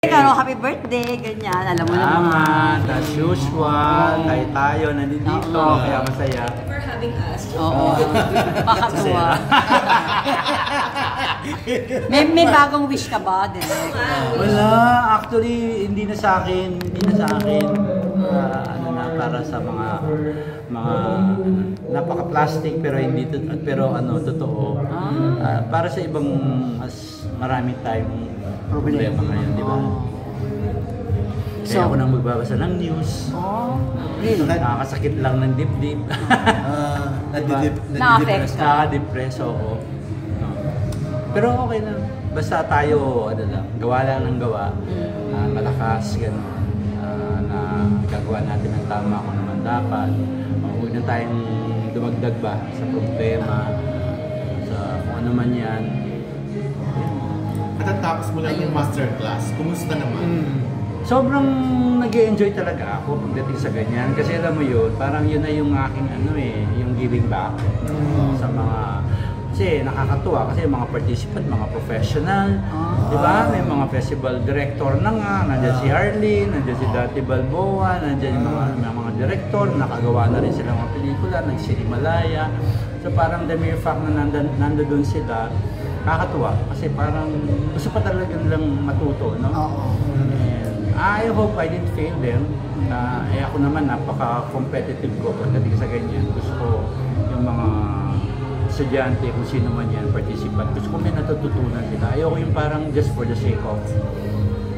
Karo, happy birthday, ganyan. Alam mo naman. As usual, tayo nandito, kaya masaya. For having us. Oo. Makatuwa. may bagong wish ka ba, Derek? Wala, actually, hindi na sa akin. Ano na, para sa mga napaka-plastic pero totoo. Para sa ibang marami tayong problema ngayon, di ba? Kaya ako nang magbabasa ng news. Really? Nakakasakit lang ng dibdib. Na-affect ka? Nakaka-depress, oo. Pero okay lang. Basta tayo, gawa lang ng gawa. Malakas, gano'n. Na gagawa natin ang tama kung naman dapat. Huwag na tayong dumagdag ba sa problema, sa kung ano man yan. Katatapos mo lang yung masterclass, kumusta naman? Sobrang nag-e-enjoy talaga ako pagdating sa ganyan. Kasi alam mo yun, parang yun na yung aking yung giving back sa mga... Kasi nakakatuwa kasi yung mga participant, mga professional, di ba? May mga festival director na nga, nandiyan si Harley, nandiyan si Dati Balboa, nandiyan yung mga director, nakagawa na rin sila mga pelikula, nag-Sinimalaya. So parang the mere fact na nandoon sila, nakakatuwa kasi parang gusto pa talaga nilang matuto, no? And I hope I didn't fail them. Ako naman, napaka-competitive ko pagdating sa ganyan. Gusto ko yung mga estudyante, kung sino man yan, participant. Gusto ko may natututunan sila. Ayoko yung parang just for the sake of.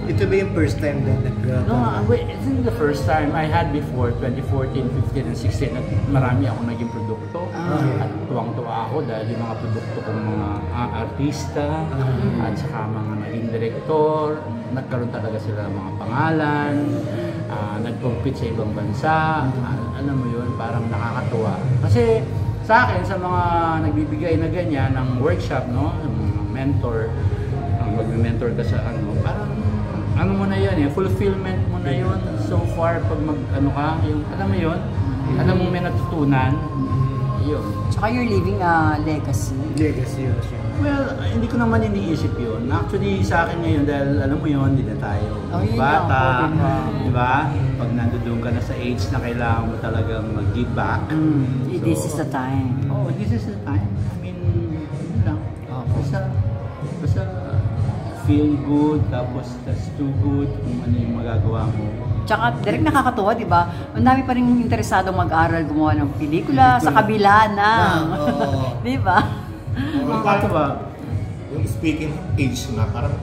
Ito ba yung first time na No, it's not the first time. I had before, 2014, 15, and 16, at marami ako naging produkto. At tuwang-tuwa ako dahil yung mga produkto kong mga artista, at saka mga naging direktor, nagkaroon talaga sila ng mga pangalan, nag-compete sa ibang bansa. Alam mo yun, parang nakakatuwa. Kasi sa akin, sa mga nagbibigay na ganyan ng workshop, no, mentor, mag-mentor ka sa parang ano mo na yun fulfillment mo na yun so far pag yung, alam mo yun, alam mo may natutunan, yun. Tsaka you're leaving a legacy. Legacy yun siya. Well, hindi ko naman iniisip yun. Actually, sa akin ngayon, dahil alam mo yun, hindi na tayo bata, di ba? Pag nandoon ka na sa age na kailangan mo talagang mag-give back. This is the time. Oh, this is the time. I mean, yun lang. Basta feel good, tapos that's too good kung ano yung magagawa mo. Tsaka direct nakakatuwa, di ba? Ang dami pa rin interesado mag-aral, gumawa ng pelikula sa kabila na. Di ba? Nakakatuwa. Yung speaking of age na, parang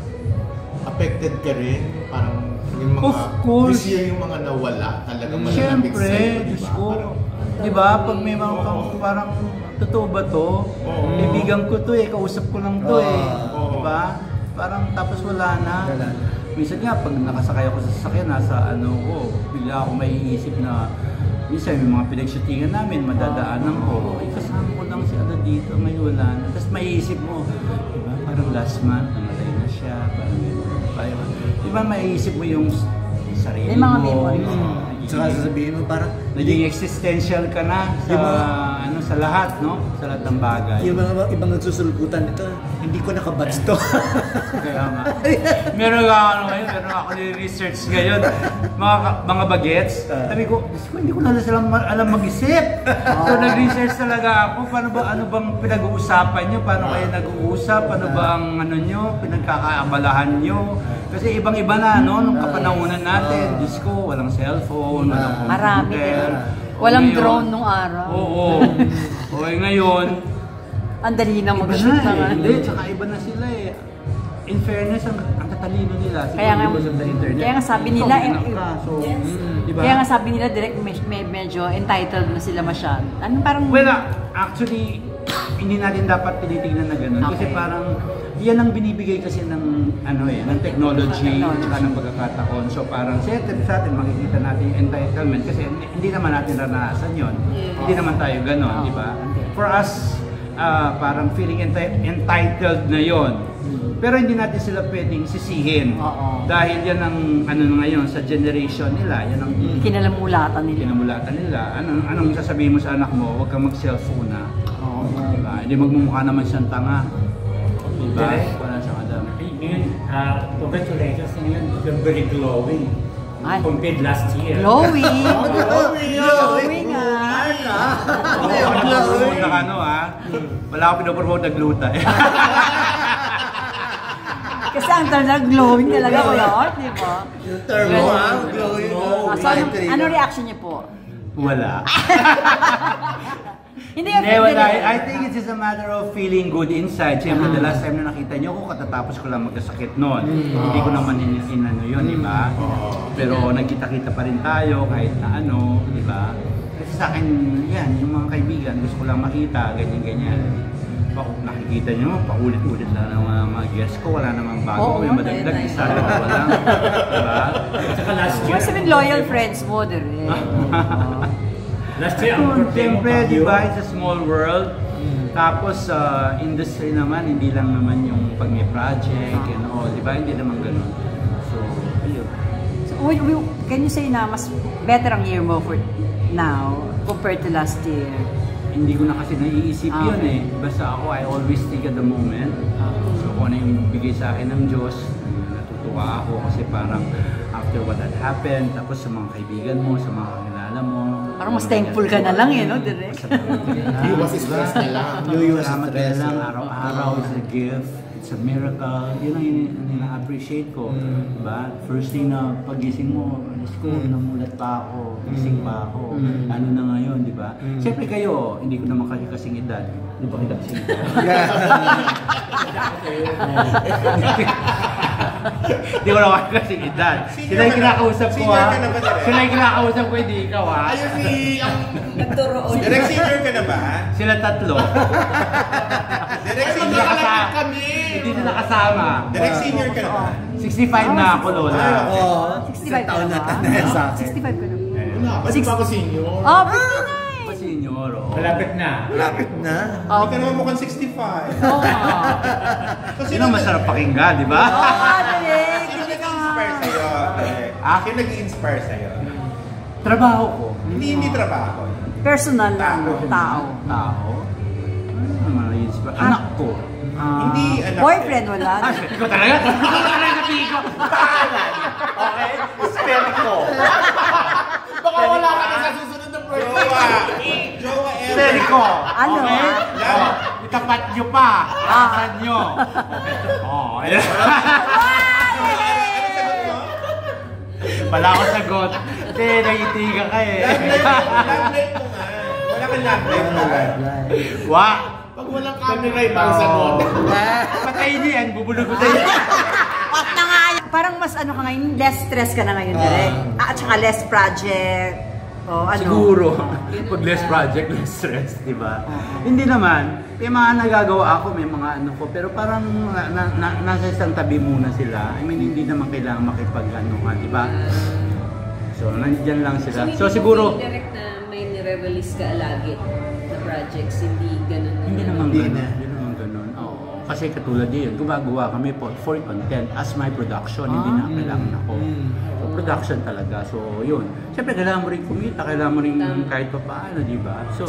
affected ka rin, parang yung mga, of course, this year yung mga nawala, talagang malalapit siyempre, sa'yo, Diyos ko. Di ba? Pag may mga parang, totoo ba to? Kaibigan ko to kausap ko lang to Di ba? Parang tapos wala na. Minsan nga, pag nakasakay ako sa sasakyan, nasa bigla ako maiisip na minsan may mga pinag-shootingan namin, madadaanan ko. Kasama ko lang si dito, may wala na. Tapos maiisip mo, diba? Parang last month, namatay na siya. Parang, diba maiisip mo yung sarili mo. May mga memories. Saka sasabihin mo parang naging existential ka na sa lahat, no? Sa lahat ng bagay. Yung mga ibang nagsusulputan ito, hindi ko nakabats to. Kaya nga. Meron ako ni-research ngayon, mga bagets. Sabi ko, hindi ko na silang alam mag-isip. So nag-research talaga ako, ano bang pinag-uusapan nyo? Paano kayo nag-uusap? Ano ba ang pinagkakaabalahan nyo? Kasi ibang-iba na, nung kapanahunan natin. Diyos ko, walang cellphone, walang computer. Marami din. Walang drone nung araw. Oo. Ngayon, ang dali na mag-shoot na nga. Hindi, tsaka iba na sila In fairness, ang tatalino nila. Kaya nga sabi nila, diba? Kaya nga sabi nila direct medyo entitled na sila masyado. Parang... Well, actually, hindi natin dapat tinitingnan na gano'n. Kasi parang, yan ang binibigay kasi ng ng technology at ng pagkakataon. So parang sa atin makikita natin yung entitlement kasi hindi naman natin naranasan yon. Hindi naman tayo gano'n, di ba? For us, parang feeling entitled na yon. Pero hindi natin sila pwedeng sisihin. Dahil yan ang ngayon sa generation nila, yan ang kinamulatan nila. Anong sasabihin mo sa anak mo? Huwag kang mag-cellphone na. Diba? Hindi magmumukha naman siyang tanga. Diba? Wala siyang alam. Ngayon, congratulations ngayon. You're very glowing. Ay. Compared last year. Glowing! Glowing! Glowing Wala ako pinopromote na gluta eh. Kasi ang talaga glowing talaga ko yun, di ba? Yung term mo, glowing. So, ano reaction niyo po? Wala. Hindi, Wala. I think it's just a matter of feeling good inside. Siyempre, the last time na nakita niyo ako, katatapos ko lang magkasakit noon. Hindi ko naman inano yun, di ba? Pero nagkita-kita pa rin tayo kahit na ano, di ba? Kasi sa akin, yan, yung mga kaibigan, gusto ko lang makita, ganyan-ganyan. Nakikita niyo, paulit-ulit lang ng mga guests ko, wala namang bago. May madagdag, isa lang wala. Diba? Saka last year. Must have been loyal friends mo, direct. Last year, Siyempre, di ba, it's a small world. Tapos, industry naman, hindi lang naman yung pag may project and all, di ba? Hindi naman ganun. So, ayun. So, can you say na mas better ang year mo for now compared to last year? Hindi ko na kasi naiisip yun eh. Basta ako, I always think at the moment. So kung ano yung bigay sa akin ng Diyos, natutuwa ako kasi parang after what had happened, tapos sa mga kaibigan mo, sa mga kakilala mo. Parang mas thankful ka na lang eh, no? Direct. Iwas stress na lang. Salamat ka lang, araw-araw is a gift. It's a miracle. Yun ang ina-appreciate ko. Diba? First thing na pagising mo, alas ko, namulat pa ako, gising pa ako. Ano na ngayon, di ba? Siyempre kayo, hindi ko naman kasi kasing edad. Di ba kita kasing edad? Hindi ko naman kasing edad. Sila yung kinakausap ko ha. Sila yung kinakausap ko, hindi ikaw ha. Ayun si... Nagturoon. Direct senior ka na ba? Sila tatlo. Direct senior ka na kami! Hindi sila kasama. Direct senior ka na ba? 65 na ako, Lola. Oo. 65 taon ka na na tanay sa ba? akin. 65 ka na. Wala, pati pa ako senior. Oh, 59! Pa senior, oo. Malapit na. Lapit na. Hindi ka naman mukhang 65. Oo nga. Kasi Yun ang masarap pakinggan, di ba? Oo nga, direct. Sino nag-i-inspire sa'yo? Sino nag-i-inspire sa'yo? Trabaho ko. Hindi trabaho. Personal lang, tao. Tao? Ano naman na-inspire? Anak ko. Hindi anak. Boyfriend, wala. Ikaw talaga? Ikaw talaga sa pico. Pangalan. Okay? Spell ko. Baka wala ka na sa susunod na birthday. Jowa ever. Spell ko. Ano? Okay? Love. Itapat nyo pa. Asan nyo. Oh, ayan. Wala akong sagot. Hindi, nangitiga ka eh. Love life mo nga. Wala kang love life mo. Wa! Pag walang camera, ibang sagot. Patayin niyo yan, bubulog ko sa'yo. Off na nga. Parang mas ano ka ngayon, less stress ka na ngayon, direct. At saka less project. O ano. Siguro. Pag less project, less stress, di ba? Hindi naman. May mga nagagawa ako, may mga ano ko, pero parang nasa isang tabi muna sila. I mean, hindi naman kailangan makipag-ano nga, di ba? So, nandiyan lang sila. So, siguro... Direct na may nire-release ka lagi na projects, hindi ganun. Hindi naman Hindi ganun. na. Hindi naman ganun. Oo. Kasi katulad din, gumagawa kami for content as my production, hindi na kailangan ako. So, production talaga. So, yun. Siyempre, kailangan mo rin kumita, kailangan mo rin kahit pa paano, di ba? So,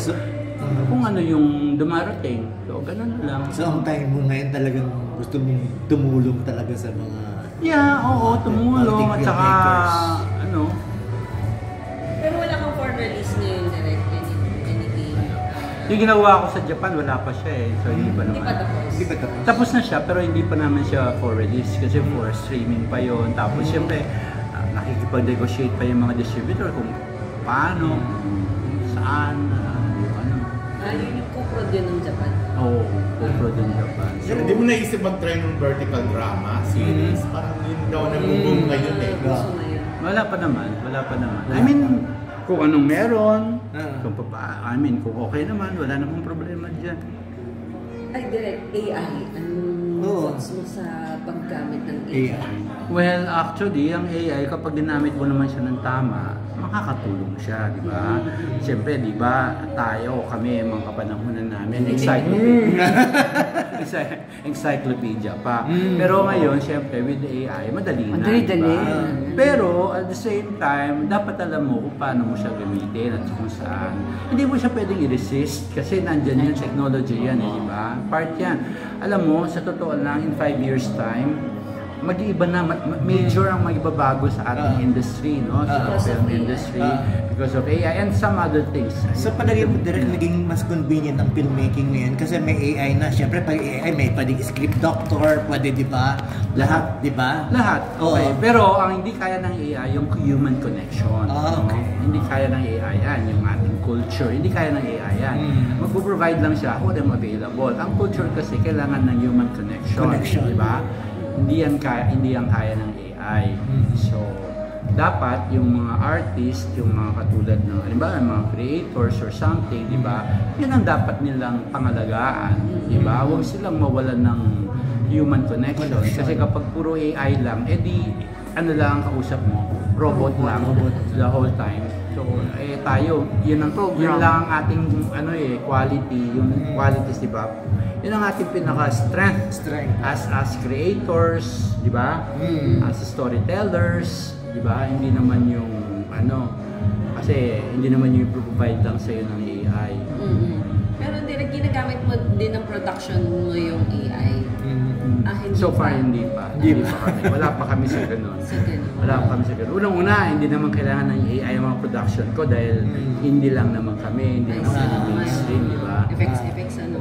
kung ano yung dumarating, so, ganun na lang. So, ang time mo ngayon talagang gusto mong tumulong talaga sa mga... Yeah, oo, tumulong at saka, ano, Pero wala kang for release ngayon, direct anything. yung ginawa ko sa Japan, wala pa siya eh. So, hindi pa Hindi naman. pa tapos. Hindi ba tapos? Tapos na siya, pero hindi pa naman siya for release kasi for streaming pa yon. Tapos siyempre, nakikipag-negotiate pa yung mga distributor kung paano, kung saan, ano. Yun yung co-prod yun ng Japan. Oo, co-prod ng Japan. So, Hindi mo naisip mag-try ng vertical drama series? Parang yun daw na boom ngayon eh. Gusto na yun. wala pa naman, wala pa naman. I mean, kung anong meron, kung kung okay naman, wala namang problema dyan. Ay, direct AI. Anong thoughts mo sa paggamit ng AI? Well, actually, ang AI, kapag ginamit mo naman siya ng tama, makakatulong siya, di ba? Siyempre, di ba, kami, mga kapanahunan namin, encyclopedia pa. Pero ngayon, siyempre, with AI, madali na, Madali. di ba? Pero, at the same time, dapat alam mo kung paano mo siya gamitin at kung saan. Hindi mo siya pwedeng i-resist kasi nandyan yung technology yan, di ba? Part yan. Alam mo, sa totoo lang, in 5 years time, mag-iiba na, major ang magbabago sa ating industry, no? Sa Because film of AI. industry, because of AI and some other things. So palagi mo direct naging mas convenient ang filmmaking ngayon kasi may AI na. Siyempre pag AI may pwedeng script doctor, pwede di ba? Lahat, di ba? Lahat, okay. Oo. Pero ang hindi kaya ng AI, yung human connection. Okay. No? Hindi kaya ng AI yan, yung ating culture. Hindi kaya ng AI yan. Magpo-provide lang siya kung ano available. Ang culture kasi kailangan ng human connection. Di ba? Hindi yan kaya ng AI. So, dapat yung mga artist, yung mga katulad ng, halimbawa, mga creators or something, di ba? Yun ang dapat nilang pangalagaan, di ba? Huwag silang mawalan ng human connection. Kasi kapag puro AI lang, edi ano lang ang kausap mo? Robot lang the whole time. So, tayo, yun lang ang ating quality, yung qualities, di ba? Yun ang ating pinaka-strength as creators, di ba? As storytellers, di ba? Hindi naman yung kasi hindi naman yung provide lang sa'yo ng AI. Pero ginagamit mo din ng production mo yung AI. Hindi So far, pa. hindi pa. Hindi pa kami. Wala pa kami sa ganun. Wala pa kami sa ganun. Unang-una, hindi naman kailangan ng AI ang mga production ko dahil hindi lang naman kami, hindi naman kami mainstream, di ba? Effects, ano.